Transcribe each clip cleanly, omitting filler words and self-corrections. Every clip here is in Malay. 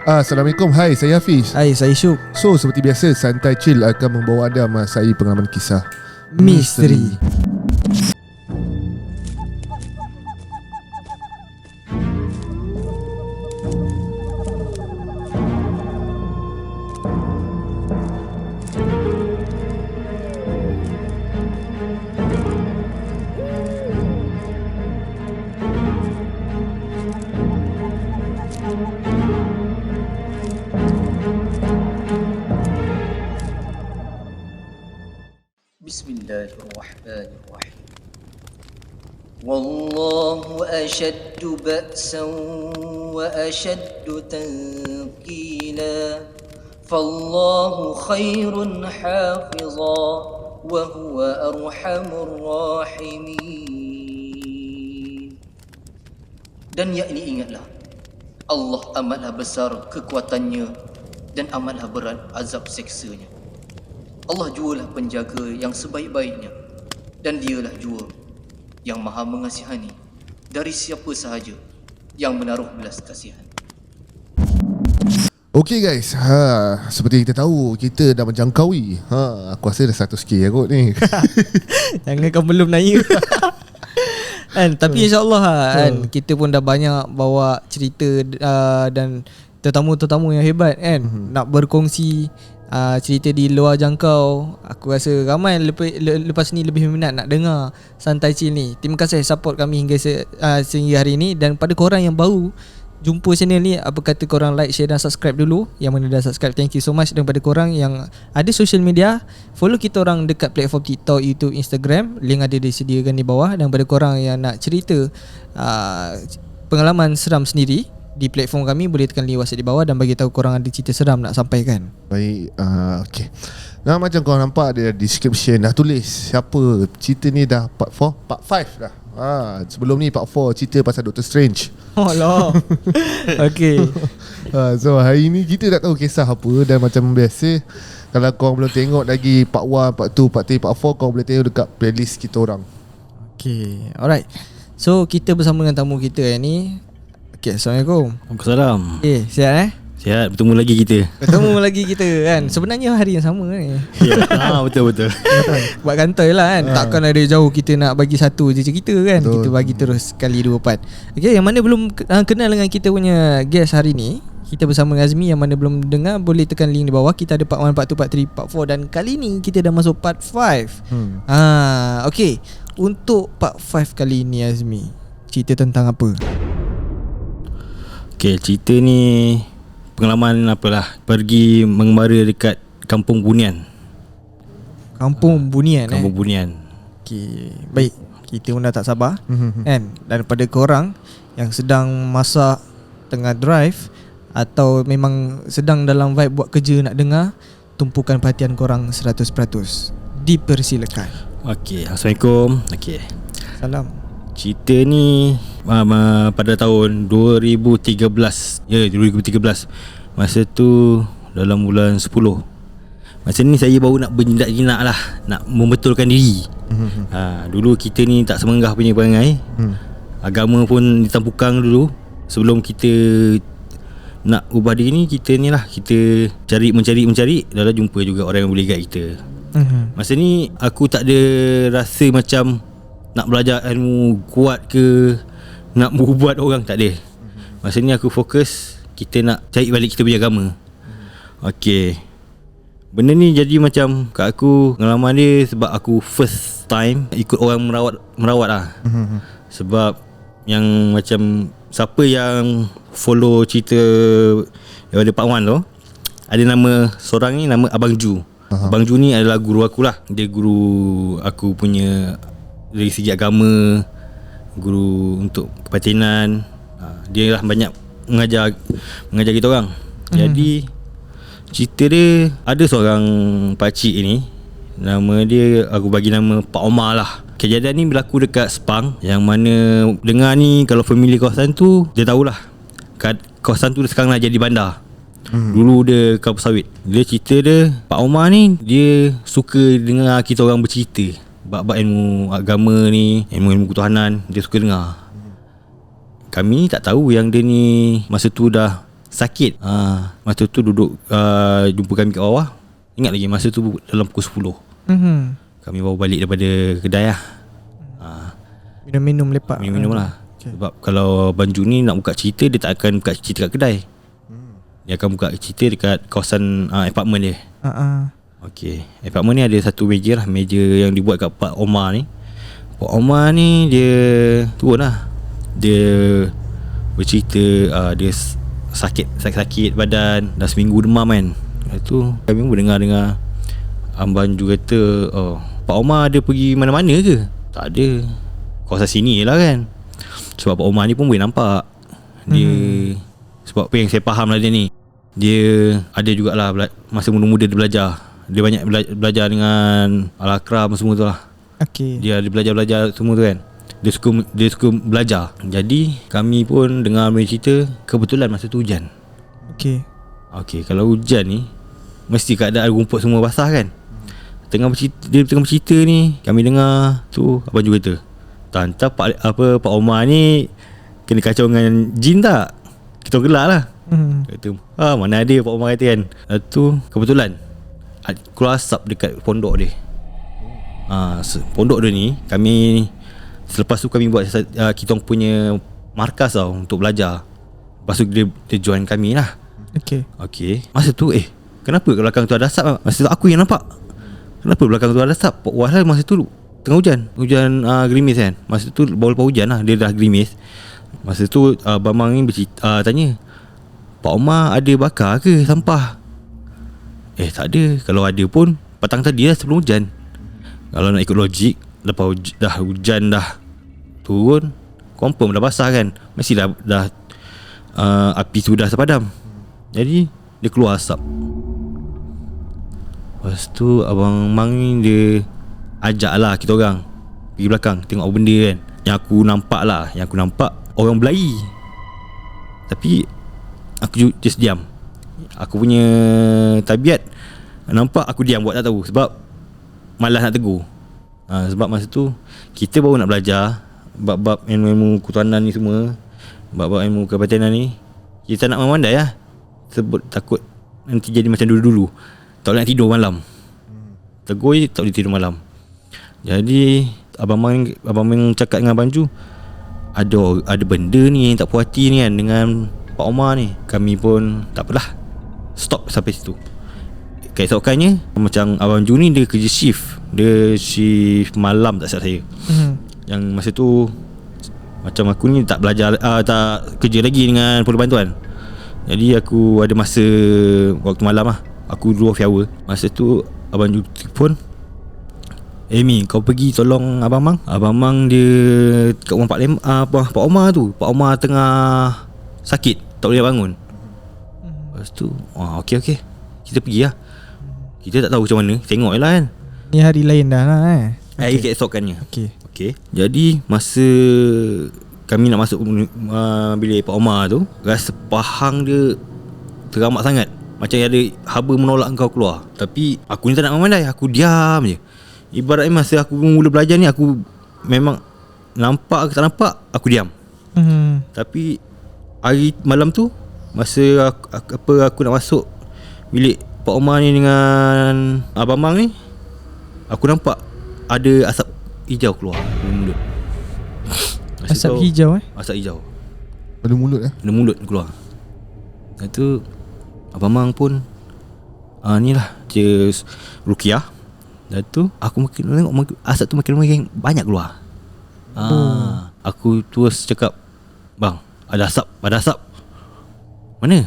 Assalamualaikum, hai, saya Hafiz. Hai, saya Syuk. So, seperti biasa, Santai Chill akan membawa anda mengasai pengalaman kisah Misteri. Bismillahirrahmanirrahim. Wallahu ashaddu ba'san wa ashaddu tanqila. Fallahu khairun hafiza wa huwa arhamur rahimin. Dan yakni ingatlah, Allah amatlah besar kekuatannya dan amatlah berat azab seksanya. Allah jualah penjaga yang sebaik-baiknya, dan dialah jua yang maha mengasihani dari siapa sahaja yang menaruh belas kasihan. Okay guys, seperti kita tahu, kita dah menjangkaui aku rasa dah 100k kot ni. Jangan kau belum naik. Kan, tapi insyaAllah kan, kita pun dah banyak bawa cerita dan tetamu-tetamu yang hebat kan, nak berkongsi cerita di luar jangkau. Aku rasa ramai lepas ni lebih minat nak dengar Santai Chill ni. Terima kasih support kami hingga sehingga hari ini. Dan pada korang yang baru jumpa channel ni, apa kata korang like, share dan subscribe dulu. Yang mana dah subscribe, thank you so much. Dan pada korang yang ada social media, follow kita orang dekat platform TikTok, YouTube, Instagram. Link ada disediakan di bawah. Dan pada korang yang nak cerita pengalaman seram sendiri di platform kami, boleh tekan link WhatsApp di bawah dan bagi tahu korang ada cerita seram nak sampaikan. Baik, okay. Nah, macam korang nampak dia description dah tulis siapa cerita ni dah part 4, part 5 dah. Sebelum ni part 4 cerita pasal Doctor Strange. Oh lah. Okay. So hari ni kita tak tahu kisah apa. Dan macam biasa, kalau korang belum tengok lagi part 1, part 2, part 3, part 4, korang boleh tengok dekat playlist kita orang. Okay, alright. So kita bersama dengan tamu kita ni. Okay, Assalamualaikum. Waalaikumsalam. Sihat Sihat, bertemu lagi kita. Bertemu lagi kita kan. Sebenarnya hari yang sama ni. Ya, betul-betul. Buat kantai lah kan. Takkan ada jauh kita nak bagi satu je cerita kan. Betul. Kita bagi terus kali 2 part. Okay, yang mana belum kenal dengan kita punya guest hari ni, kita bersama dengan Azmi. Yang mana belum dengar, boleh tekan link di bawah. Kita ada part 1, part 2, part 3, part 4. Dan kali ni kita dah masuk part 5. Okay, untuk part 5 kali ni Azmi, cerita tentang apa? Okay, cerita ni pengalaman apalah, pergi mengembara dekat Kampung Bunian. Kampung Bunian. Kampung Bunian. Okay, baik. Kita pun dah tak sabar kan. Daripada korang yang sedang masak, tengah drive, atau memang sedang dalam vibe buat kerja nak dengar, tumpukan perhatian korang 100%. Dipersilakan. Okay, Assalamualaikum. Okay, salam. cerita ni pada tahun 2013. Ya, 2013. Masa tu dalam bulan 10. Masa ni saya baru nak berjinak-jinak lah, nak membetulkan diri. Dulu kita ni tak semenggah punya perangai. Agama pun ditampukang dulu. Sebelum kita nak ubah diri ni, kita ni lah, kita mencari. Dah jumpa juga orang yang boleh guide kita. Masa ni aku tak ada rasa macam nak belajar ilmu kuat ke, nak berubat orang, tak ada. Masa ni aku fokus, kita nak cari balik kita punya agama. Okay, benda ni jadi macam kat aku, pengalaman dia sebab aku first time ikut orang merawat lah. Sebab yang macam siapa yang follow cerita daripada Pak Wan tu, ada nama seorang ni, nama Abang Ju. Abang Ju ni adalah guru aku lah. Dia guru aku punya dari segi agama, guru untuk kebatinan. Dia lah banyak mengajar kita orang. Jadi cerita dia, ada seorang pakcik ni, nama dia, aku bagi nama Pak Omar lah. Kejadian ni berlaku dekat Sepang, yang mana dengar ni, kalau family kawasan tu, dia tahulah kawasan tu sekarang dah jadi bandar. Dulu dia kelapa sawit. Dia cerita dia, Pak Omar ni, dia suka dengar kita orang bercerita bab ilmu agama ni, ilmu ketuhanan, dia suka dengar. Kami tak tahu yang dia ni masa tu dah sakit. Masa tu duduk jumpa kami kat bawah. Ingat lagi masa tu dalam pukul 10. Kami bawa balik daripada kedai lah. Minum-minum lepak. Minum-minum lah. Sebab kalau Banju ni nak buka cerita, dia tak akan buka cerita kat kedai. Dia akan buka cerita dekat kawasan apartmen dia. Okay, apartmen ni ada satu meja lah. Meja yang dibuat kat Pak Omar ni. Pak Omar ni dia turun lah. Dia bercerita dia sakit badan, dah seminggu demam kan. Lepas tu kami pun dengar Abang Banju kata, Pak Omar ada pergi mana-mana ke? Tak ada, kawasan sini je lah kan. Sebab Pak Omar ni pun boleh nampak dia, sebab apa yang saya faham lah dia ni, dia ada jugalah masa muda-muda dia belajar. Dia banyak belajar dengan Al-Akram semua tu lah. Dia ada belajar semua tu kan. Dia suka belajar. Jadi kami pun dengar dia cerita. Kebetulan masa tu hujan. Okay, kalau hujan ni mesti keadaan rumput semua basah kan. Dia tengah bercerita ni, kami dengar tu Abang Ju kata, "Tanta Pak Omar ni kena kacau dengan jin tak?" Kita gelak lah. Kata, mana ada, Pak Omar kata kan. Lepas tu kebetulan keluar asap dekat pondok dia. Pondok dia ni, kami selepas tu kami buat kita punya markas tau untuk belajar. Lepas tu dia join kami lah. Okay. Masa tu kenapa kat belakang tu ada asap? Masa tu aku yang nampak. Kenapa belakang tu ada asap? Padahal masa tu tengah hujan gerimis kan. Masa tu baru hujan lah, dia dah gerimis. Masa tu Abang Mang ni tanya, "Pak Omar ada bakar ke sampah?" Tak ada. Kalau ada pun petang tadi lah sebelum hujan. Kalau nak ikut logik, lepas hujan dah turun, confirm dah basah kan. Mesti dah api sudah sepadam. Jadi dia keluar asap. Lepas tu Abang Mang ni dia ajak lah kita orang pergi belakang tengok apa benda kan. Yang aku nampak orang berlari. Tapi aku just diam. Aku punya tabiat nampak aku diam, buat tak tahu. Sebab malas nak tegur. Sebab masa tu kita baru nak belajar bab-bab ilmu ketuanan ni semua, bab-bab ilmu kebatinan ni. Kita nak memandai lah. Sebab takut nanti jadi macam dulu-dulu, tak boleh nak tidur malam. Tegur je tak boleh tidur malam. Jadi Abang Mang cakap dengan Abang Ju, ada benda ni yang tak puas hati ni kan dengan Pak Omar ni. Kami pun tak apalah, stop sampai situ. Keesokannya macam Abang Ju ni dia kerja shift. Dia shift malam tak silap saya. Yang masa tu macam aku ni tak belajar, tak kerja lagi dengan Polis Bantuan. Jadi aku ada masa waktu malam lah. Aku 2 hour. Masa tu Abang Ju telefon, "Mi, kau pergi tolong Abang Mang. Abang Mang dia kat rumah Pak Omar tu. Pak Omar tengah sakit, tak boleh bangun." Lepas tu okey, kita pergi lah. Kita tak tahu macam mana, tengok je lah kan. Ni hari lain dah lah keesokannya. Okay. Jadi masa kami nak masuk bilik Pak Omar tu, rasa pahang dia teramat sangat. Macam ada haba menolak kau keluar. Tapi aku ni tak nak memandai, aku diam je. Ibaratnya masa aku mula belajar ni, aku memang nampak ke tak nampak, aku diam. Tapi hari malam tu, masa aku nak masuk bilik Pak Omar ni dengan Abang Mang ni, aku nampak ada asap hijau keluar dari mulut. Asap hijau Asap hijau Ada mulut Ada mulut keluar. Lepas tu Abang Mang pun ni lah dia ruqyah. Lepas tu aku makin tengok asap tu makin banyak keluar. Aku terus cakap, "Bang, ada asap. Mana?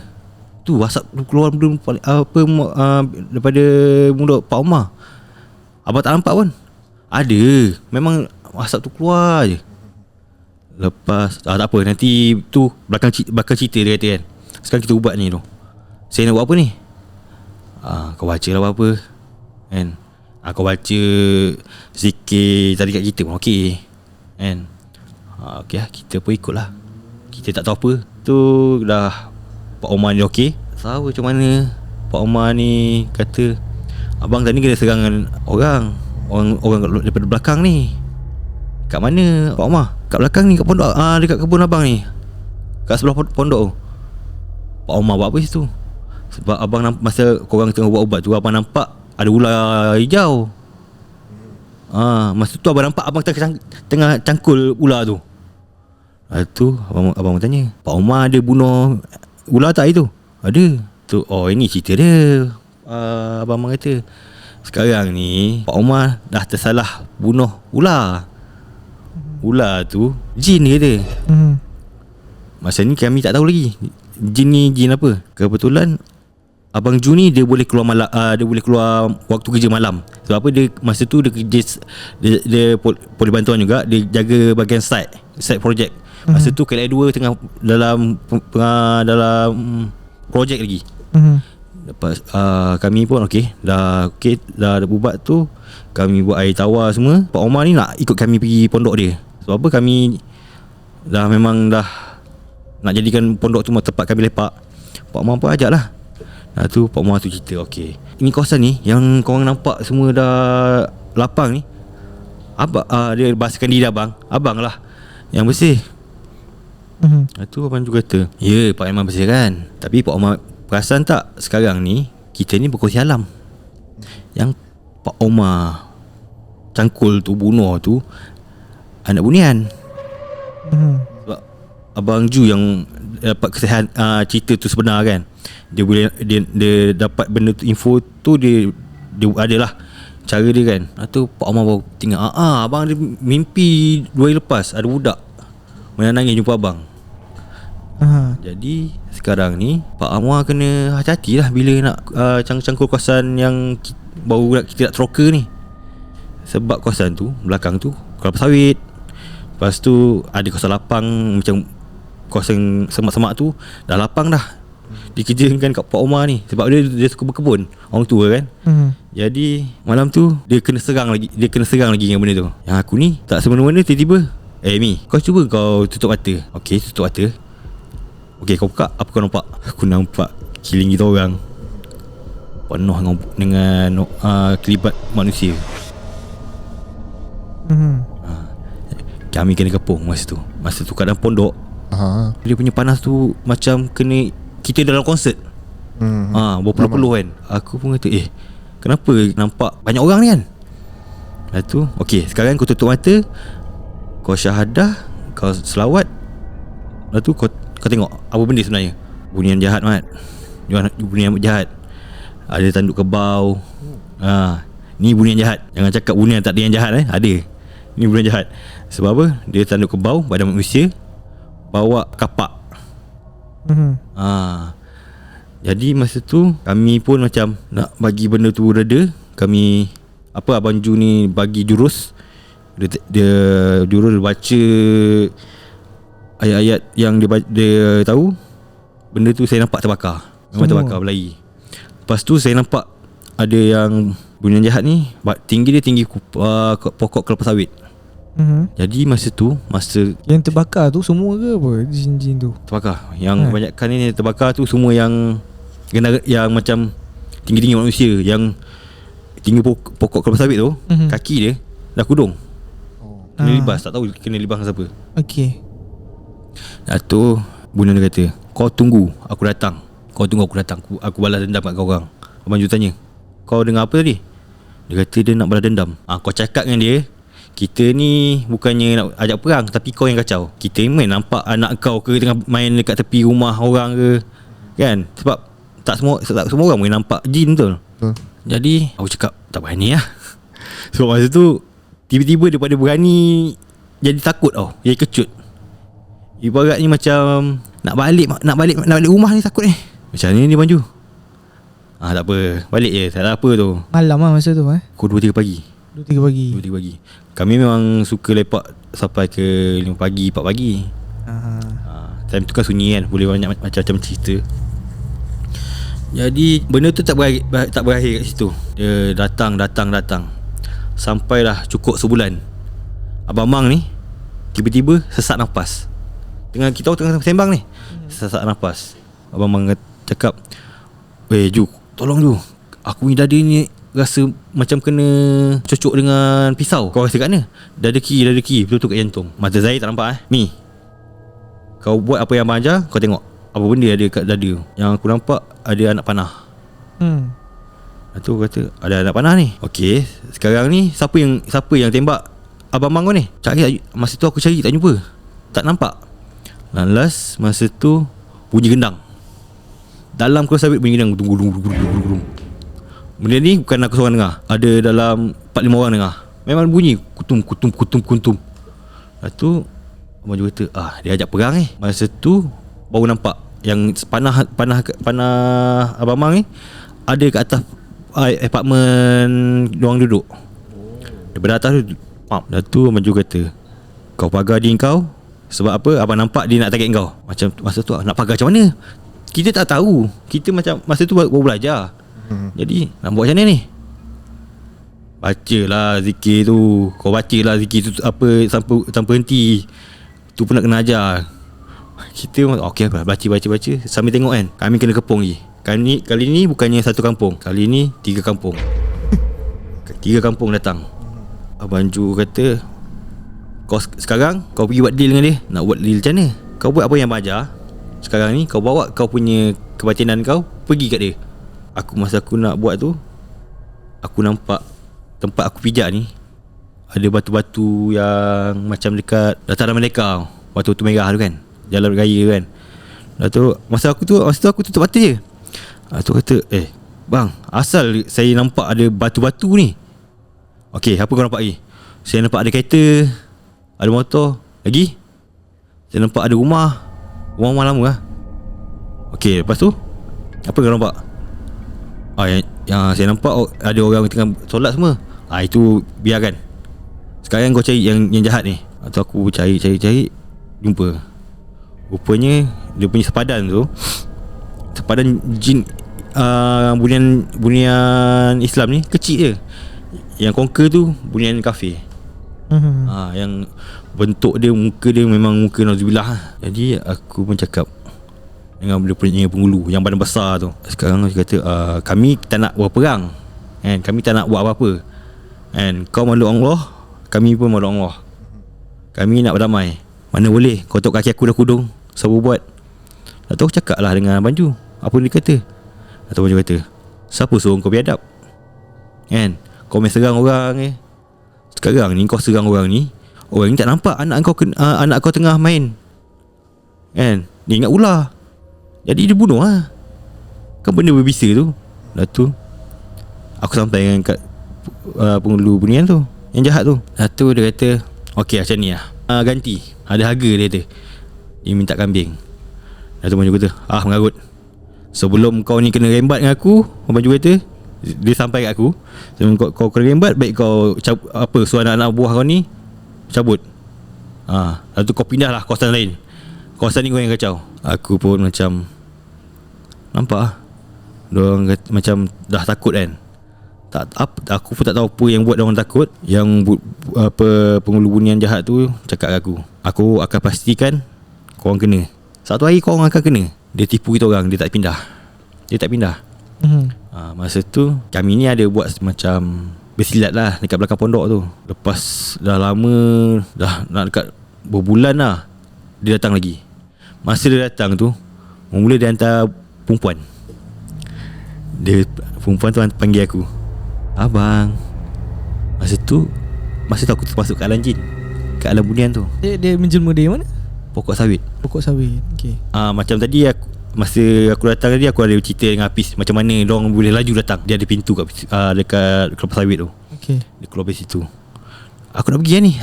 Tu asap tu keluar daripada mulut Pak Omar. Abang tak nampak pun." "Ada, memang asap tu keluar je." Lepas tak apa, nanti tu belakang cerita dia kata kan. Sekarang kita ubat ni tu. Saya nak buat apa ni? Kau baca lah apa-apa kan. Kau baca zikir tadi kat kita pun okey kan. Okey lah, kita pun ikut lah. Kita tak tahu apa. Tu dah Pak Omar ni okey. Tahu macam mana Pak Omar ni kata, "Abang tadi kena serangan orang daripada belakang ni." "Kat mana Pak Omar?" "Kat belakang ni, kat pondok, dekat kebun abang ni, kat sebelah pondok tu." Pak Omar buat apa situ? Sebab abang masa korang tengah buat ubat tu, abang nampak ada ular hijau. Masa tu abang nampak abang tengah cangkul ular tu. Lepas tu abang tanya, Pak Omar ada bunuh ular tak itu? Ada. Tu, ini cerita dia. Abang kata, sekarang ni Pak Omar dah tersalah bunuh ular. Ular tu jin dia kata. Masa ni kami tak tahu lagi jin ni jin apa. Kebetulan Abang Ju ni dia boleh keluar malam, dia boleh keluar waktu kerja malam. Sebab apa, dia masa tu dia kerja, dia boleh bantuan juga. Dia jaga bahagian site projek. Masa tu KLI2 tengah dalam projek lagi. Lepas kami pun dah buat tu, kami buat air tawar semua. Pak Omar ni nak ikut kami pergi pondok dia. Sebab apa, kami memang dah nak jadikan pondok tu tempat kami lepak. Pak Omar pun ajak lah. Tu Pak Omar tu cerita, ini kawasan ni yang korang nampak semua dah lapang ni, dia bahasakan diri abang lah yang bersih. Tu abang juga kata, ya Pak Omar bersih kan. Tapi Pak Omar perasan tak, sekarang ni kita ni berkongsi alam. Yang Pak Omar cangkul tu, bunuh tu anak bunian. Sebab Abang Ju yang dapat kesahihan cerita tu sebenar kan. Dia dapat benda tu, info tu dia adalah cara dia kan. Tu Pak Omar baru tinggal, abang ada mimpi 2 hari lepas ada budak menangis jumpa abang. Jadi sekarang ni Pak Omar kena hati-hati lah bila nak cangkul kawasan yang baru kita nak teroka ni. Sebab kawasan tu belakang tu kelapa sawit. Lepas tu ada kawasan lapang, macam kawasan semak-semak tu dah lapang dah. Dikerjakan kat Pak Omar ni. Sebab dia suka berkebun, orang tua kan. Jadi malam tu dia kena serang lagi dengan benda tu. Yang aku ni tak semena-mena tiba-tiba, Mi, kau cuba kau tutup mata. Tutup mata. Kau buka. Apa kau nampak? Aku nampak killing kita orang penuh dengan kelibat manusia. Kami kena kepung masa tu kadang pondok. Dia punya panas tu macam kena kita dalam konsert. Berpeluh-peluh kan. Aku pun kata, kenapa nampak banyak orang ni kan? Lepas tu sekarang kau tutup mata, kau syahadah, kau selawat. Lepas tu kau tengok apa benda sebenarnya. Bunyian jahat Mat. Bunyian jahat. Ada tanduk kebau. Ni bunyian jahat. Jangan cakap bunyian tak ada yang jahat Ada. Ni bunyian jahat. Sebab apa? Dia tanduk kebau badan manusia, bawa kapak. Jadi masa tu kami pun macam nak bagi benda tu reda. Kami Abang Ju ni bagi jurus. Dia baca ayat-ayat yang dia tahu. Benda tu saya nampak terbakar. Memang terbakar berlari. Lepas tu saya nampak ada yang bunyian jahat ni tinggi pokok kelapa sawit. Jadi masa yang terbakar tu semua ke apa? Jin-jin tu terbakar. Yang kebanyakan ni terbakar tu semua yang macam tinggi-tinggi manusia. Yang tinggi pokok kelapa sawit tu, kaki dia dah kudung. Kena libas. Tak tahu kena libas siapa. Tu Bunyan dia kata, kau tunggu aku datang. Aku balas dendam kat kau orang. Abang Ju tanya, kau dengar apa tadi? Dia kata dia nak balas dendam. Kau cakap dengan dia, kita ni bukannya nak ajak perang, tapi kau yang kacau. Kita main nampak anak kau ke tengah main dekat tepi rumah orang ke, kan? Sebab tak semua orang boleh nampak jin betul. Jadi aku cakap tak berani lah. Sebab masa tu tiba-tiba daripada berani jadi takut jadi kecut. Ibarat ni macam nak balik rumah ni takut ni. Macam ni Bang Ju. Tak apa, balik je, tak ada apa tu. Malam lah masa tu Pukul 2-3 pagi. 2-3 pagi. Kami memang suka lepak sampai ke 5 pagi, 4 pagi. Time tu kan sunyi kan, boleh banyak macam-macam cerita. Jadi benda tu tak berakhir kat situ. Dia datang. Sampailah cukup sebulan. Abang Mang ni tiba-tiba sesak nafas. Kita tengah sembang ni, sesak nafas. Abang Mang cakap, Ju, tolong Ju, aku ni dada ni rasa macam kena cocok dengan pisau. Kau rasa kat mana? Dada kiri betul-betul kat jantung. Mata Zahir tak nampak Mi, kau buat apa yang abang ajar, kau tengok. apa benda ada kat dada. Yang aku nampak ada anak panah. Lepas tu kata ada anak panah ni. Okey, sekarang ni siapa yang tembak abang-abang kau ni? Cari, masa tu aku cari tak jumpa. Tak nampak. Dan last masa tu bunyi gendang. Dalam kelas sabit bunyi gendang. Benda ni bukan aku seorang dengar. Ada dalam 4-5 orang dengar. Memang bunyi kutum. Lepas tu abang juga kata, dia ajak perang ni. Masa tu baru nampak yang panah abang-abang ni ada kat atas apartmen diorang duduk. Daripada atas tu dah tu abang juga kata, kau pagar diri kau. Sebab apa? Abang nampak dia nak target kau. Macam masa tu nak pagar macam mana? Kita tak tahu. Kita macam masa tu baru belajar. Jadi nak buat macam mana ni? Bacalah zikir tu. Kau bacalah zikir tu apa sampai henti. Tu pun nak kena ajar. Kita okey baca sambil tengok kan. Kami kena kepung lagi. Kali ni bukannya satu kampung. Kali ni 3 kampung. 3 kampung datang. Abang Ju kata, kau sekarang kau pergi buat deal dengan dia. Nak buat deal macam mana? Kau buat apa yang abang ajar. Sekarang ni kau bawa kau punya kebatinan kau pergi kat dia. Masa aku nak buat tu, aku nampak tempat aku pijak ni ada batu-batu yang macam dekat Dataran Merdeka. Batu-batu merah tu kan, jalan raya kan. Lepas tu masa tu aku tutup mata je. Tu kata, bang, asal saya nampak ada batu-batu ni. Okey, apa kau nampak lagi? Saya nampak ada kereta, ada motor. Lagi? Saya nampak ada rumah lama lah. Okey, lepas tu apa kau nampak? Yang saya nampak ada orang tengah solat semua. Itu biarkan. Sekarang kau cari yang jahat ni. Atau aku cari jumpa. Rupanya dia punya sepadan tu, sepadan jin bunian Islam ni kecil je. Yang conquer tu bunian kafir. Yang bentuk dia, muka dia memang muka nauzubillah. Jadi aku pun cakap dengan dia punya penghulu yang badan besar tu. Sekarang dia kata, kami tak nak berperang kan? Kami tak nak buat apa-apa kan? Kau makhluk Allah, kami pun makhluk Allah. Kami nak berdamai. Mana boleh, kau tengok kaki aku dah kudung, siapa buat? Lepas tu aku cakap lah dengan Abang Ju, apa dia kata. Lepas tu Abang Ju kata, siapa suruh kau biadab kan? Kau main serang orang ni. Sekarang ni kau serang orang ni tak nampak anak kau tengah main kan? Dia ingat ular, jadi dia bunuh lah. Kan benda berbisa tu. Lepas tu aku sampai dengan kat penghulu bunian tu, yang jahat tu. Lepas tu dia kata, okey macam ni lah, ganti, ada harga dia kata. Dia minta kambing. Lepas tu Abang Ju kata, mengarut. Sebelum kau ni kena rembat dengan aku, Abang Ju kata, dia sampai kat aku, sebelum kau kena rembat, baik kau suruh anak-anak buah kau ni cabut. Lepas tu kau pindah lah kawasan lain. Kawasan ni kau yang kacau. Aku pun macam nampak lah diorang macam dah takut kan. Aku pun tak tahu apa yang buat diorang takut. Yang penghulu bunian jahat tu cakap kat aku akan pastikan korang kena. Satu hari korang akan kena. Dia tipu kita orang, dia tak pindah. Masa tu kami ni ada buat macam bersilat lah dekat belakang pondok tu. Lepas dah lama, dah nak dekat berbulan lah, dia datang lagi. Masa dia datang tu, mula dia hantar perempuan. Perempuan tu panggil aku, abang. Masa tu aku termasuk ke alam jin, ke alam bunian tu. Dia menjelma dari mana? Pokok sawit. Okay. Macam tadi masa aku datang tadi, aku ada cerita dengan Hafiz macam mana diorang boleh laju datang. Dia ada pintu dekat kelapa sawit tu. Okay. Dia keluar dari situ. Aku nak pergi.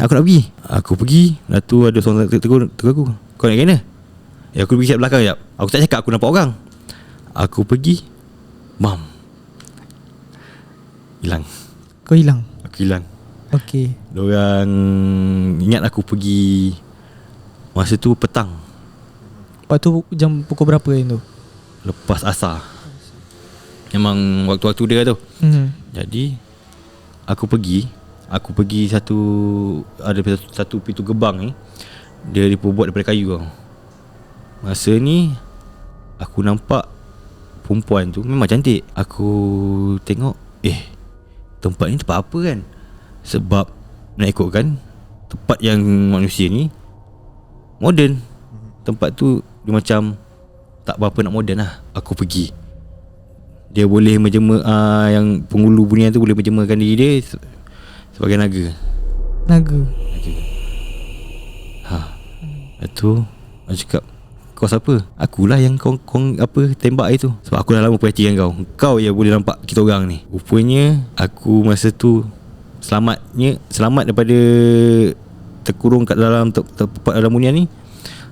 Aku pergi. Lepas tu ada seorang tegur aku, kau nak kena? Aku pergi kat belakang sekejap. Aku tak cakap aku nampak orang. Aku pergi, hilang. Kau hilang? Aku hilang. Okay. Diorang ingat aku pergi. Masa tu petang. Lepas tu jam pukul berapa yang tu? Lepas asar. Memang waktu-waktu dia tu. Jadi aku pergi satu pintu gerbang ni, dia dibuat daripada kayu tau. Masa ni aku nampak perempuan tu memang cantik. Aku tengok, tempat ni tempat apa kan? Sebab nak ikutkan tempat yang manusia ni moden. Tempat tu dia macam tak berapa nak moden lah. Aku pergi. Dia boleh menjema, yang penghulu bunian tu boleh menjemakan diri dia sebagai naga. Naga. Lepas tu aku cakap, kau siapa? Akulah yang kau apa tembak itu. Sebab aku dah lama perhatikan kau. Kau yang boleh nampak kita orang ni. Rupanya aku masa tu selamat daripada terkurung kat dalam tempat dalam bunian ni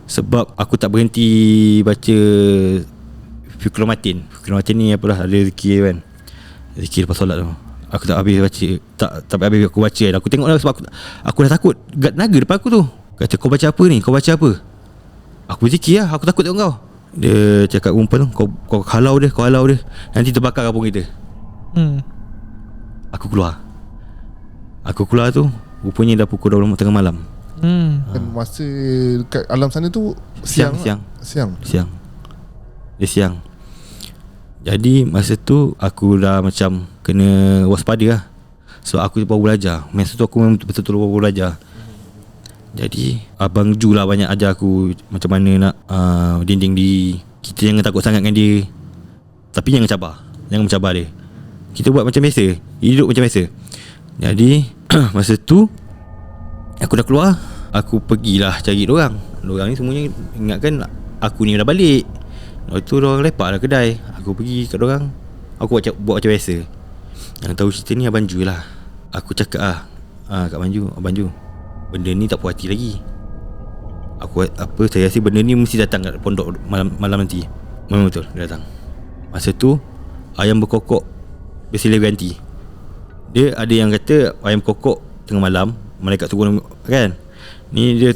sebab aku tak berhenti baca Fiqhul-Matin. Fiqhul-Matin ni apalah, ada zikir kan. Zikir lepas solat tu. Aku tak habis baca. Tak habis aku baca kan. Aku tengok lah sebab aku dah takut. Naga depan aku tu. Kata, kau baca apa ni? Kau baca apa? Aku berzikir lah. Aku takut tengok kau. Dia cakap perempuan tu, kau halau dia. Nanti terbakar kampung kita. Aku keluar tu. Rupanya dah pukul 12 tengah malam. Dan masa dekat alam sana tu Siang. Dia siang. Jadi masa tu aku dah macam kena waspada lah. Sebab aku baru belajar. Masa tu aku memang betul-betul baru belajar. Jadi Abang Ju lah banyak ajar aku macam mana nak dinding diri. Kita jangan takut sangat dengan dia, tapi jangan mencabar dia. Kita buat macam biasa, hidup macam biasa. Jadi masa tu aku dah keluar. Aku pergilah cari diorang. Diorang ni semuanya ingatkan aku ni dah balik. Lepas tu diorang lepak lah kedai. Aku pergi kat diorang. Aku buat macam biasa. Yang tahu cerita ni Abang Ju lah. Aku cakap kat Abang Ju, benda ni tak puas hati lagi. Saya rasa benda ni mesti datang kat pondok malam nanti. Memang betul dia datang. Masa tu ayam berkokok bersilih ganti. Dia ada yang kata ayam kokok tengah malam, malaikat turun kan. Ni dia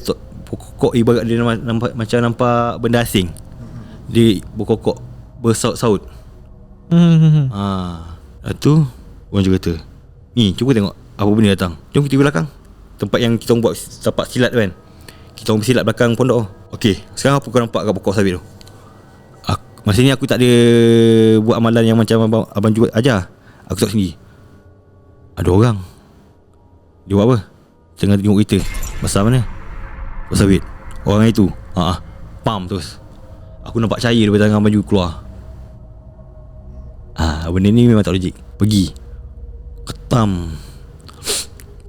berkokok ibarat dia nampak benda asing. Dia berkokok bersaut-saut. Lepas tu orang juga kata, ni cuba tengok apa benda datang. Jom kita belakang tempat yang kita buat tapak silat kan. Kita orang bersilat belakang pondok. Okey, sekarang apa kau nampak kat pokok sawit tu? Masa ni aku tak ada buat amalan yang macam abang juga ajar. Aku tak sendiri. Ada orang. Dia buat apa? Tengah tengok kita. Pasal mana? Pasal sawit. Orang itu pam terus. Aku nampak cahaya daripada tangan abang juga keluar. Benda ni memang tak logik. Pergi ketam,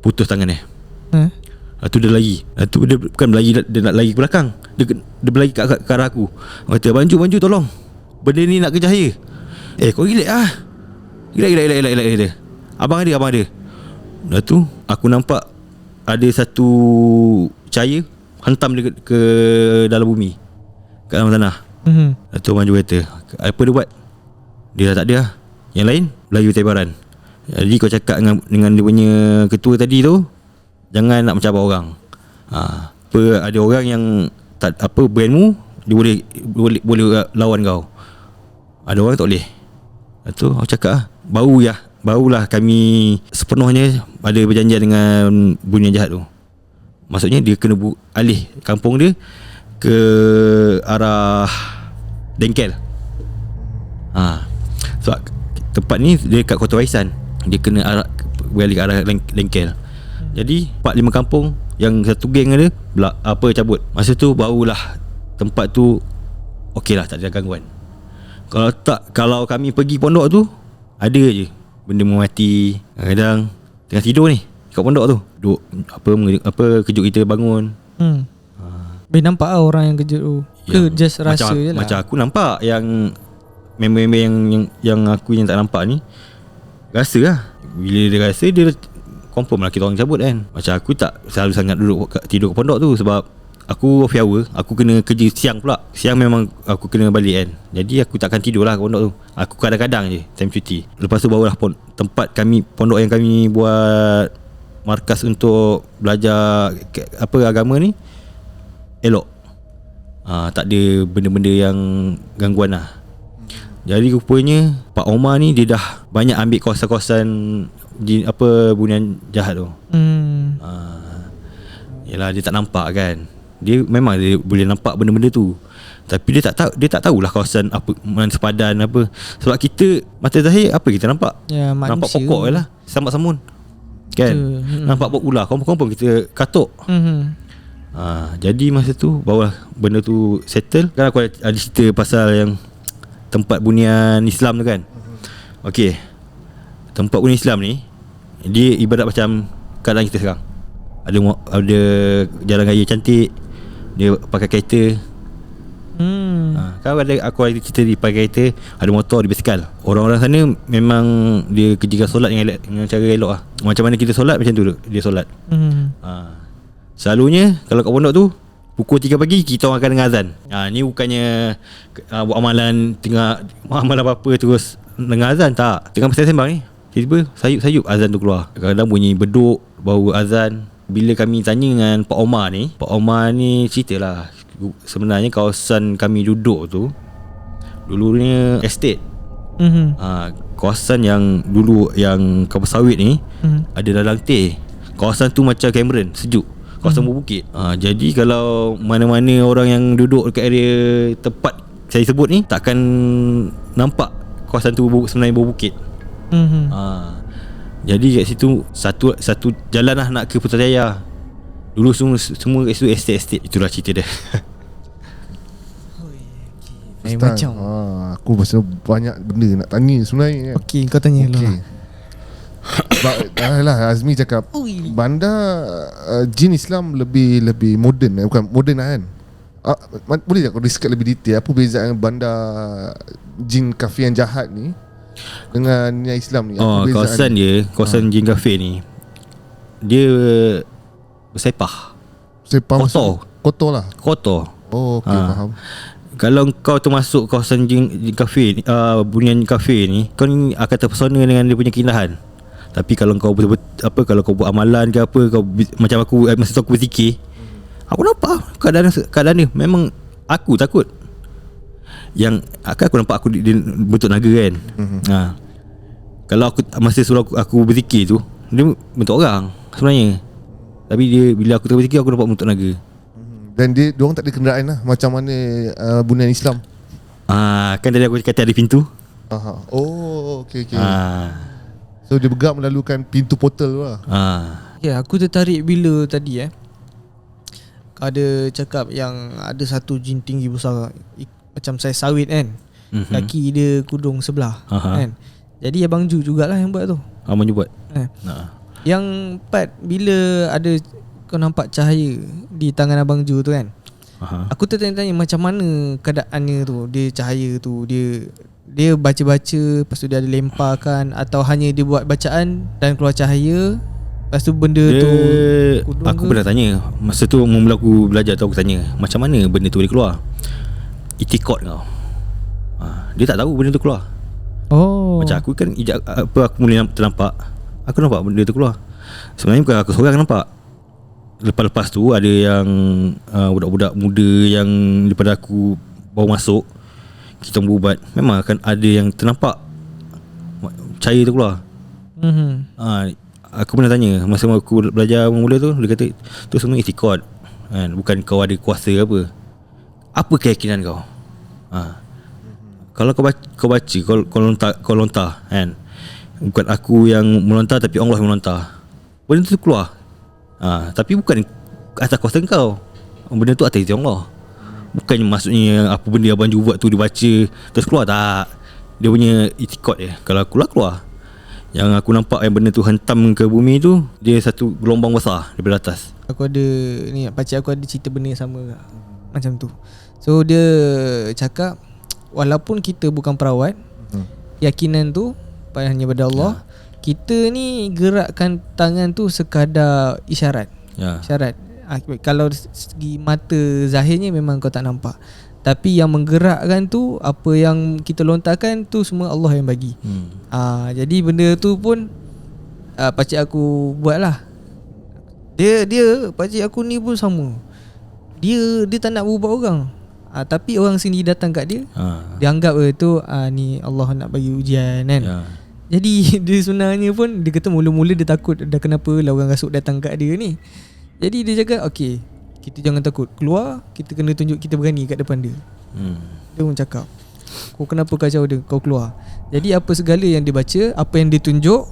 putus tangan dia. Lepas tu dia lari. Lepas tu dia bukan berlari, dia nak lari ke belakang. Dia berlari ke arah aku. Dia kata, Banju tolong, benda ni nak kejar saya. Kau relax lah. Relax. Abang ada. Lepas tu aku nampak ada satu cahaya hantam dia ke dalam bumi, kat dalam tanah. Lepas tu Banju kata, apa dia buat? Dia dah tak ada lah. Yang lain Melayu Tebaran. Jadi kau cakap dengan dia punya ketua tadi tu, jangan nak mencabar orang. Ada orang yang tak apa brandmu, dia boleh lawan kau. Ada orang tak boleh. Lepas tu aku cakap barulah kami sepenuhnya ada berjanjian dengan bunian jahat tu. Maksudnya dia kena alih kampung dia ke arah Dengkel. Sebab tempat ni dia kat Kota Waisan. Dia kena balik ke arah Dengkel. Jadi 4-5 kampung yang satu geng ada cabut. Masa tu barulah tempat tu okey lah, tak ada gangguan. Kalau kami pergi pondok tu, ada je benda memati. Kadang tengah tidur ni kat pondok tu, duk kejut kita bangun. Nampak lah orang yang kejut tu. Ke just rasa je lah. Macam aku nampak yang member-member yang aku yang tak nampak ni rasa lah. Bila dia rasa, dia confirm lah kita orang cabut kan. Macam aku tak selalu sangat tidur kat pondok tu sebab aku off hour. Aku kena kerja siang pula. Siang memang aku kena balik kan. Jadi aku takkan tidur lah kat pondok tu. Aku kadang-kadang je time cuti. Lepas tu barulah tempat kami, pondok yang kami buat markas untuk belajar agama ni elok. Tak ada benda-benda yang gangguan lah. Jadi rupanya Pak Omar ni dia dah banyak ambil kawasan-kawasan bunian jahat tu. Yalah, dia tak nampak kan. Dia memang dia boleh nampak benda-benda tu, tapi dia tak tahulah kawasan apa, mana sepadan apa. Sebab kita mata zahir apa kita nampak? Nampak pokok je lah, sambat samun kan. Nampak pokok ular, confirm kita katuk. Jadi masa tu barulah benda tu settle. Kan aku ada cerita pasal yang tempat bunian Islam tu kan. Okey, tempat bunian Islam ni dia ibarat macam keadaan kita sekarang. Ada jalan raya cantik, dia pakai kereta. Kan aku ada cerita dia pakai kereta, ada motor, ada basikal. Orang-orang sana memang dia kerjakan solat dengan cara elok lah. Macam mana kita solat, macam tu dia solat. Selalunya kalau kat pondok tu pukul 3 pagi kita orang akan dengar azan. Ni bukannya buat amalan tengah amalan apa-apa terus dengar azan, tak. Tengah sembang ni tiba-tiba sayup-sayup azan tu keluar. Kadang-kadang bunyi beduk baru azan. Bila kami tanya dengan Pak Omar ni ceritalah sebenarnya kawasan kami duduk tu dulunya estate. Kawasan yang dulu yang kampung sawit ni ada dalam teh. Kawasan tu macam Cameron, sejuk. Kawasan berbukit. Jadi kalau mana-mana orang yang duduk dekat area tempat saya sebut ni takkan nampak kawasan tu sebenarnya berbukit. Jadi kat situ satu jalan lah nak ke Putrajaya. Dulu semua kat situ estate. Itulah cerita dia. Ustaz, Macam aku pasal banyak benda nak tanya sebenarnya kan. okey, kau tanya dulu lah. Lah Azmi cakap bandar jin Islam lebih moden, bukan moden lah kan. Boleh tak kau describe lebih detail apa perbezaan bandar jin kafir yang jahat ni dengan yang Islam ni? Kawasan jin kafir ni dia bersepah. Kotor lah. Oh, okey, faham. Kalau kau termasuk kawasan jin kafir, bunian kafir ni, kau ni akan terpesona dengan dia punya keindahan. Tapi kalau kau kalau kau buat amalan ke apa, kau macam aku masa tu aku berzikir, aku nampak keadaan dia memang aku takut. Yang aku nampak dia bentuk naga kan. Kalau aku masa suruh aku berzikir tu, dia bentuk orang sebenarnya. Tapi bila aku berzikir aku nampak bentuk naga. Dan diorang tak ada kenderaan lah macam mana bunian Islam. Kan tadi aku kata ada pintu. Oh, okey. So dia bergerak melalukan pintu portal tu lah. Ya, aku tertarik bila tadi ada cakap yang ada satu jin tinggi besar macam saiz sawit kan. Kaki dia kudung sebelah kan. Jadi Abang Ju jugalah yang buat tu. Abang Ju buat. Yang part bila ada kau nampak cahaya di tangan Abang Ju tu kan. Aku tertanya-tanya macam mana keadaannya tu. Dia cahaya tu dia baca-baca, lepas tu dia ada lemparkan, atau hanya dia buat bacaan dan keluar cahaya, lepas tu benda tu aku pernah tanya masa tu mula aku belajar tu, aku tanya macam mana benda tu boleh keluar. Itikad kau. Dia tak tahu benda tu keluar. Macam aku kan aku mula ternampak, aku nampak benda tu keluar. Sebenarnya bukan aku seorang nampak. Lepas tu ada yang budak-budak muda yang daripada aku baru masuk, kita berubat, memang akan ada yang ternampak cahaya tu keluar. Aku pernah tanya masa aku belajar mula tu, dia kata tu semua itikad kan, bukan kau ada kuasa ke apa keyakinan kau. Kalau kau baca kau lontar kan, bukan aku yang melontar tapi Allah yang melontar, benda tu keluar. Tapi bukan atas kuasa kau, benda tu atas izin Allah. Bukan maksudnya apa benda Abang Ju buat tu dibaca terus keluar, tak. Dia punya itikad dia. Kalau keluar. Yang aku nampak yang benda tu hentam ke bumi tu, dia satu gelombang besar daripada atas. Aku ada ni, pakcik aku ada cerita benda yang sama macam tu. So dia cakap walaupun kita bukan perawat, keyakinan tu hanya pada Allah. Kita ni gerakkan tangan tu sekadar isyarat. Isyarat. Kalau segi mata zahirnya memang kau tak nampak, tapi yang menggerakkan tu, apa yang kita lontarkan tu semua Allah yang bagi. Jadi benda tu pun pakcik aku buat lah. Dia pakcik aku ni pun sama. Dia tak nak berubah orang. Tapi orang sini datang kat dia, dia anggap tu ni Allah nak bagi ujian kan. Jadi dia sebenarnya pun dia kata mula-mula dia takut dah kenapa lah orang rasuk datang kat dia ni. Jadi dia cakap okey, kita jangan takut, keluar, kita kena tunjuk kita berani kat depan dia. Dia pun cakap, kau kenapa kacau dia, kau keluar. Jadi apa segala yang dia baca, apa yang dia tunjuk,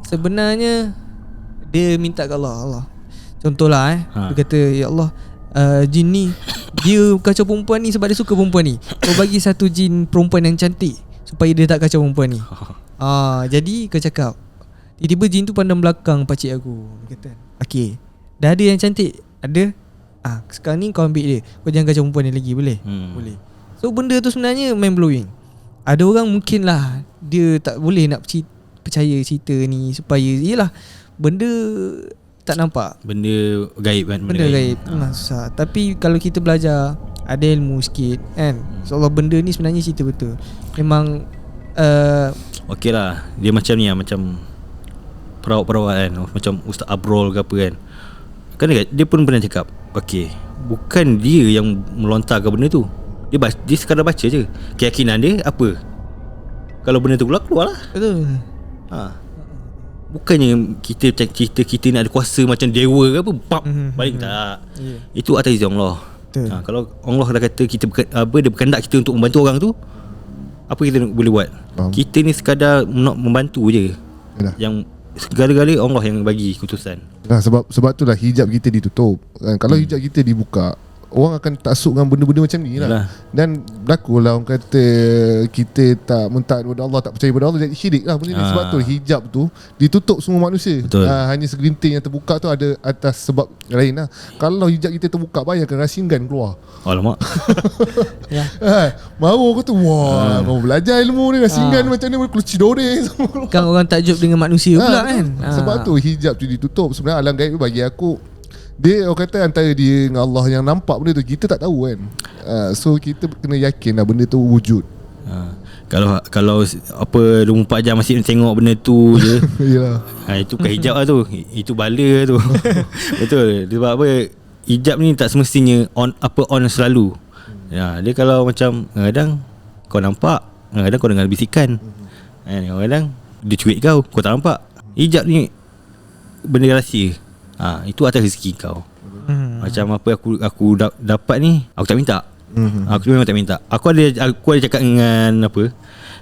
sebenarnya dia minta ke Allah. Contohlah dia kata, ya Allah, jin ni dia kacau perempuan ni sebab dia suka perempuan ni. Kau bagi satu jin perempuan yang cantik supaya dia tak kacau perempuan ni. Jadi kau cakap, tiba-tiba jin tu pandang belakang pakcik aku. Dia kata, okay, dah ada yang cantik? Ada. Sekarang ni kau ambil dia, kau jangan kacau perempuan ni lagi, boleh? Boleh. So benda tu sebenarnya mind blowing. Ada orang mungkin lah dia tak boleh nak percaya cerita ni supaya yelah benda tak nampak, benda gaib kan, benda gaib memang susah. Tapi kalau kita belajar, ada ilmu sikit kan, insyaAllah benda ni sebenarnya cerita betul. Memang okey lah, dia macam ni lah, macam perawat-perawat kan, macam Ustaz Abrol ke apa kan. Kan dia pun pernah cakap, okey, bukan dia yang melontarkan benda tu, dia sekadar baca je. Keyakinan dia apa, kalau benda tu keluar lah. betul. Bukannya kita cerita kita ni ada kuasa macam dewa ke apa, balik tak. Itu atas izin Allah. Kalau Allah dah kata kita dia berkehendak kita untuk membantu orang tu, apa kita boleh buat? Kita ni sekadar nak membantu je. Yalah. Yang segala-gala Allah yang bagi keputusan. Sebab tu lah hijab kita ditutup kan. Kalau hijab kita dibuka, orang akan taksub dengan benda-benda macam ni lah. Yalah. Dan berlaku lah orang kata kita tak mentaat kepada Allah, tak percaya kepada Allah, jadi syirik lah benda ni. Sebab tu hijab tu ditutup semua manusia. Hanya segelintir yang terbuka tu ada atas sebab lain lah. Kalau hijab kita terbuka, bayangkan Rasingan keluar. Alamak. Baru aku tu, wah, kau belajar ilmu ni, Rasingan macam ni, keluci doreng semua. Kan orang takjub dengan manusia pula kan. Sebab tu hijab tu ditutup. Sebenarnya alam gaib bagi aku, dia orang kata antara dia dengan Allah yang nampak benda tu, kita tak tahu kan. So kita kena yakin lah benda tu wujud. Kalau apa 24 jam masih tengok benda tu je. Yalah. Itu bukan hijab lah tu, itu bala lah tu. Betul. Sebab apa, hijab ni tak semestinya on selalu. Dia kalau macam kadang kau nampak, kadang kau dengar bisikan, kadang dia cuik kau tak nampak. Hijab ni benda rahsia. Itu atas rezeki kau. Macam apa aku dapat ni, aku tak minta. Aku memang tak minta. Aku ada cakap dengan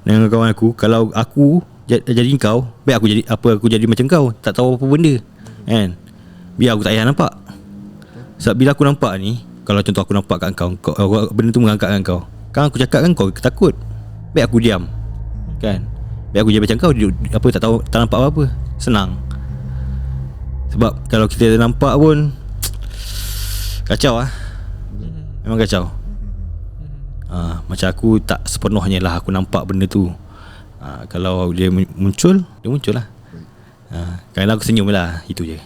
dengan kawan aku, kalau aku jadi kau, baik aku jadi macam kau, tak tahu apa benda kan. Biar aku tak payah nampak. Sebab bila aku nampak ni, kalau contoh aku nampak kat kau, benda tu mengangkat kat kau, kan aku cakap kan kau takut, baik aku diam kan. Baik aku jadi macam kau, tak tahu, tak nampak apa-apa, senang. Sebab kalau kita nampak pun kacau lah. Memang kacau. Macam aku tak sepenuhnya lah aku nampak benda tu. Kalau dia muncul, dia muncul lah. Kadang aku senyum lah. Itu je.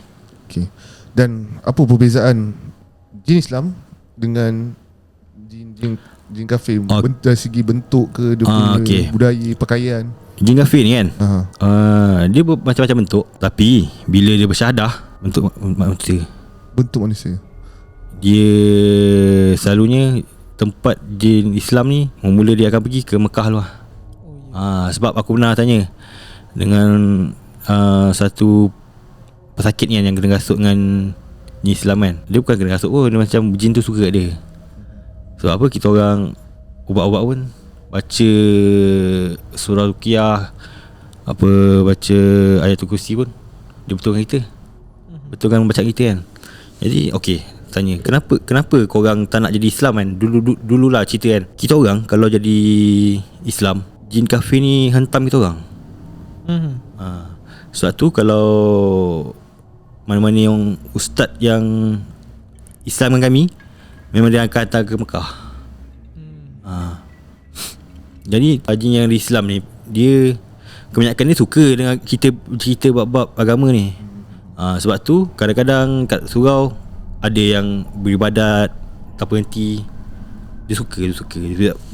Okay. Dan apa perbezaan jin Islam dengan jin kafir? Dari segi bentuk ke, dia punya budaya, pakaian? Jin kafir ni kan, dia macam-macam bentuk, tapi bila dia bersyahadah, bentuk manusia. Bentuk manusia. Dia selalunya tempat jin Islam ni, mula dia akan pergi ke Mekah lah. Sebab aku pernah tanya dengan satu pesakit ni yang kena rasuk dengan jin Islam kan. Dia bukan kena rasuk pun, dia macam jin tu suka kat dia. Sebab apa, kita orang ubat-ubat pun baca surah Ruqyah, baca ayatul kursi pun, dia betulkan kita, betulkan bacaan kita kan. Jadi okey, tanya kenapa korang tak nak jadi Islam kan? Dululah cerita kan, kita orang kalau jadi Islam, jin kafir ni hentam kita orang. Sebab tu kalau mana-mana yang ustaz yang Islam dengan kami, memang dia akan hantar ke Mekah. Jadi jin yang Islam ni, dia kebanyakan dia suka dengan kita cerita bab-bab agama ni. Sebab tu kadang-kadang kat surau ada yang beribadat tak berhenti. Dia suka.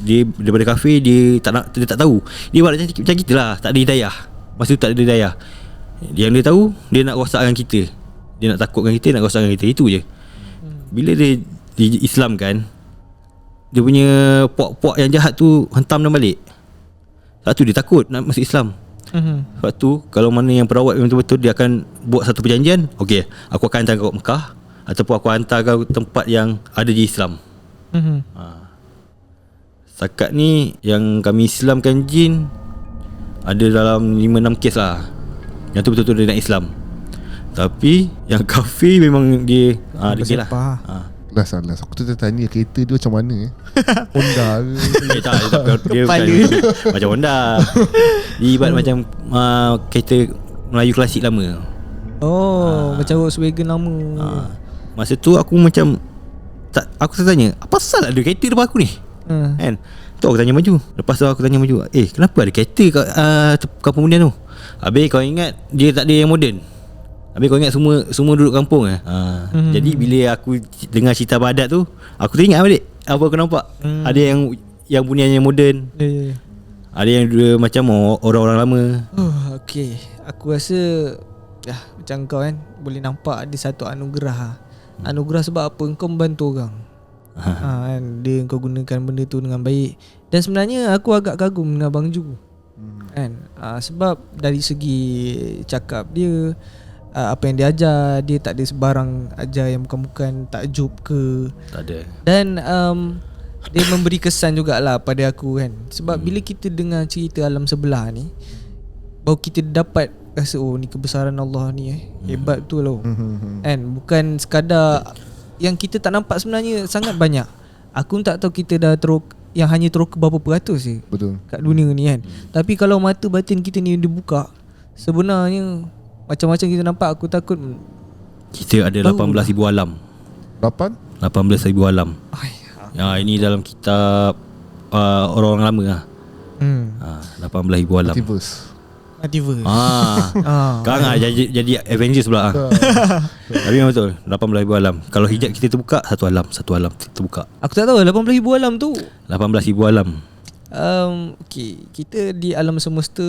Dia daripada kafir, dia tak tahu. Dia buat macam kita lah, tak ada hidayah. Masa tu tak ada hidayah. Yang dia tahu, dia nak rosakkan kita. Dia nak takutkan kita, nak rosakkan kita. Itu je. Bila dia Islam kan, dia punya puak-puak yang jahat tu hentam dan balik. Sebab tu dia takut nak masuk Islam. Sebab tu kalau mana yang perawat yang betul-betul, dia akan buat satu perjanjian, okey, aku akan hantar kau ke Mekah, ataupun aku hantar kau tempat yang ada di Islam. Setakat ni yang kami Islamkan jin ada dalam 5-6 kes lah. Yang tu betul-betul dia nak Islam. Tapi yang kafe memang dia dia lah. Salah. Aku tu tanya kereta dia macam mana Honda ke? Dia bukan macam Honda. Dia ibarat macam kereta Melayu klasik lama. Macam Volkswagen lama. Masa tu aku macam aku tanya, apa pasal ada kereta depan aku ni? Kan? Tu aku tanya maju. Lepas tu aku tanya maju, kenapa ada kereta kat kampung Mundian tu? Habis kau ingat dia tak ada yang moden. Habis kau ingat semua duduk kampung Jadi bila aku dengar cerita Badat tu, aku teringat balik apa aku nampak. Ada yang bunyiannya moden. Ada yang dia macam orang-orang lama. Okay, aku rasa macam kau kan, boleh nampak ada satu anugerah. Anugerah sebab apa? Kau membantu orang. Kan, dia kau gunakan benda tu dengan baik. Dan sebenarnya aku agak kagum dengan Abang Ju kan, sebab dari segi cakap dia, apa yang dia ajar, dia tak ada sebarang ajar yang bukan-bukan takjub ke. Tak ada. Dan dia memberi kesan jugalah pada aku kan. Sebab bila kita dengar cerita alam sebelah ni, baru kita dapat rasa ni kebesaran Allah ni hebat betul loh. Kan, bukan sekadar yang kita tak nampak, sebenarnya sangat banyak. Aku tak tahu kita dah yang hanya teruk berapa peratus je. Betul. Kat dunia ni kan. Tapi kalau mata batin kita ni dibuka, sebenarnya macam-macam kita nampak. Aku takut kita ada 18,000 alam. 18,000 alam. Ini dalam kitab orang-orang lama lah. 18,000 alam. Multiverse. Sekarang jadi Avengers pula. Tapi memang betul, 18,000 alam. Kalau hijab kita terbuka, satu alam terbuka. Aku tak tahu 18,000 alam tu. 18,000 alam. Okay, kita di alam semesta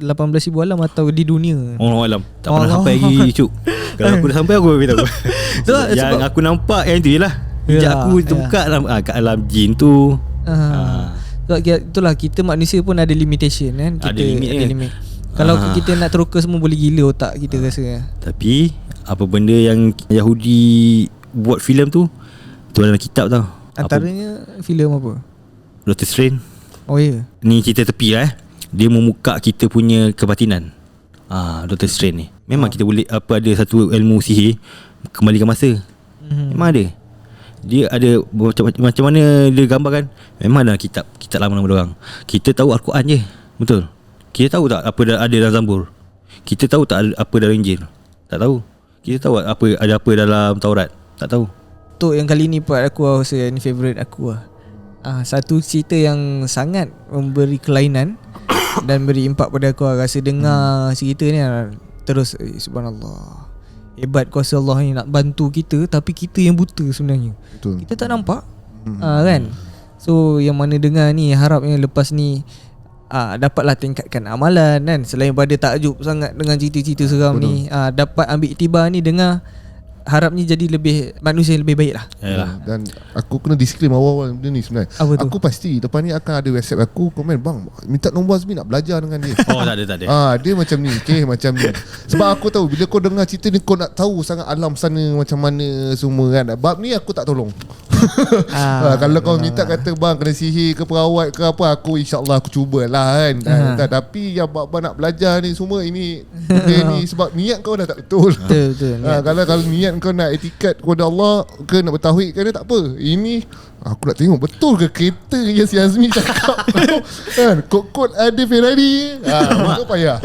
18,000 alam atau di dunia? Alam. Tak pernah sampai lagi Cuk. Kalau aku dah sampai, aku beritahu. Yang aku nampak yang tu je lah. Hijab aku terbuka kat alam jin tu. Itulah, kita manusia pun ada limitation kan. Kita ada limit. Kalau kita nak teroka semua, boleh gila otak kita rasa. Tapi apa benda yang Yahudi buat filem tu, tu dalam kitab tau. Antaranya filem apa? Doctor Strange. Oh ya. Ni cerita tepi lah dia membuka kita punya kebatinan. Doctor Strange ni memang kita boleh ada satu ilmu sihir kembalikan masa. Memang ada. Dia ada macam mana dia gambarkan. Memang dalam kitab lama-lama orang. Kita tahu Al-Quran je. Betul. Kita tahu tak apa ada dalam Zabur? Kita tahu tak apa dalam Injil? Tak tahu. Kita tahu ada apa dalam Taurat? Tak tahu. Tu yang kali ni part aku rasa ni favourite aku lah. Satu cerita yang sangat memberi kelainan dan beri impak pada aku lah. Rasa dengar cerita ni terus subhanallah, hebat kuasa Allah ni nak bantu kita, tapi kita yang buta sebenarnya. Betul. Kita tak nampak. Kan. So yang mana dengar ni, harapnya lepas ni dapatlah tingkatkan amalan kan. Selain pada takjub sangat dengan cerita-cerita seram ni, dapat ambil iktibar ni, dengar, harapnya jadi manusia yang lebih baik lah. Dan aku kena disclaim awal-awal benda ni sebenarnya. Aku pasti lepas ni akan ada WhatsApp aku komen, bang minta nombor Azmi nak belajar dengan dia. Tak ada. Dia macam ni, macam ni. Sebab aku tahu bila kau dengar cerita ni, kau nak tahu sangat alam sana macam mana semua kan. Bab ni aku tak tolong. Kalau kau minta kata bang kena sihir ke perawat ke apa, aku insyaAllah aku cubalah kan. Tapi yang bab nak belajar ni semua, ini benda ni sebab niat kau dah tak betul. Betul. Kalau niat kau nak etikat kepada Allah ke nak bertauhid ke, tak apa. Ini aku nak tengok betul ke kereta yang si Azmi cakap kan, kod-kod ada Ferrari. Kau payah.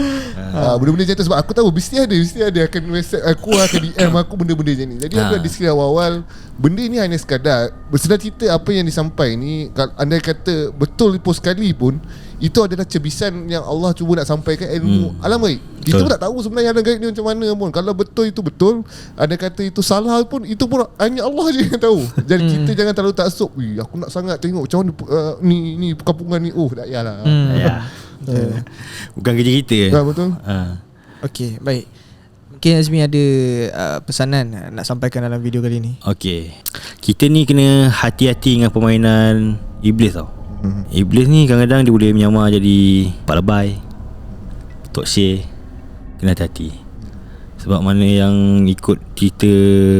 Benda-benda macam tu sebab aku tahu mesti ada akan WhatsApp aku, akan DM aku benda-benda macam ni. Jadi aku dah disclaimer awal-awal, benda ni hanya sekadar bersedar cerita apa yang disampaikan ni. Andai kata betul pun sekali pun, itu adalah cebisan yang Allah cuba nak sampaikan ilmu alam gaib. Kita pun tak tahu sebenarnya alam gaib ni macam mana pun. Kalau betul itu betul, ada kata itu salah pun, itu pun hanya Allah je yang tahu. Jadi kita jangan terlalu taksub. Aku nak sangat tengok macam mana ni perkampungan ni. Tak payahlah. Bukan kerja kita. Betul. Okay, baik. Mungkin Azmi ada pesanan nak sampaikan dalam video kali ni. Okay, kita ni kena hati-hati dengan permainan iblis tau. Iblis ni kadang-kadang dia boleh menyamar jadi Pak Lebay, Tok Syekh. Kena hati-hati. Sebab mana yang ikut cerita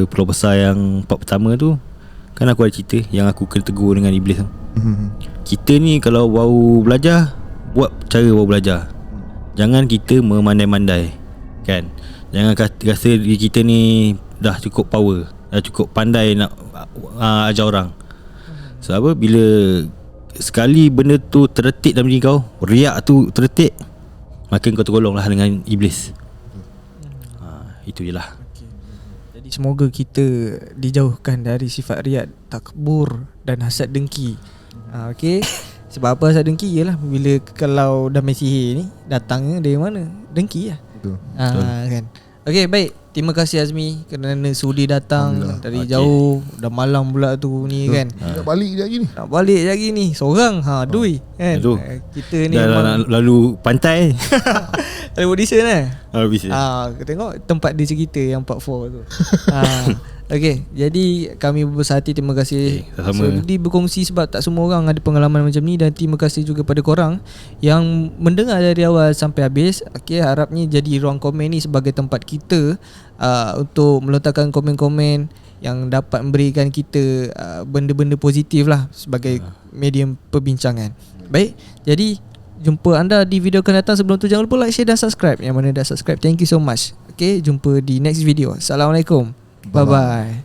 Pulau Besar yang part pertama tu, kan aku ada cerita yang aku kena tegur dengan iblis tu. Kita ni kalau baru belajar, buat cara baru belajar. Jangan kita memandai-mandai kan. Jangan rasa diri kita ni dah cukup power, dah cukup pandai nak ajar orang. Sebab apa? Bila sekali benda tu terdetik dalam diri kau, riak tu terdetik, maka kau tergolonglah dengan iblis. Itu je lah. Jadi semoga kita dijauhkan dari sifat riak, takbur dan hasad dengki. Okey. Sebab apa hasad dengki? Ialah bila kalau dah main sihir ni datangnya dari mana? Dengki lah. Betul. Kan. Okey, baik. Terima kasih Azmi kerana sudi datang dari jauh. Dah malam pula tu ni kan. Nak balik je lagi ni. Nak balik lagi ni seorang. Dui kan. Aduh. Kita ni dah lalu pantai. Lalu audition Bisa. tengok tempat dia cerita yang part 4 tu. Okey, jadi kami berbesar hati, terima kasih sudi berkongsi sebab tak semua orang ada pengalaman macam ni, dan terima kasih juga pada korang yang mendengar dari awal sampai habis. Okey, harapnya jadi ruang komen ni sebagai tempat kita untuk melontarkan komen-komen yang dapat memberikan kita benda-benda positif lah sebagai medium perbincangan. Baik, jadi jumpa anda di video akan datang. Sebelum tu jangan lupa like, share dan subscribe. Yang mana dah subscribe, thank you so much. Okay, jumpa di next video. Assalamualaikum. Bye-bye.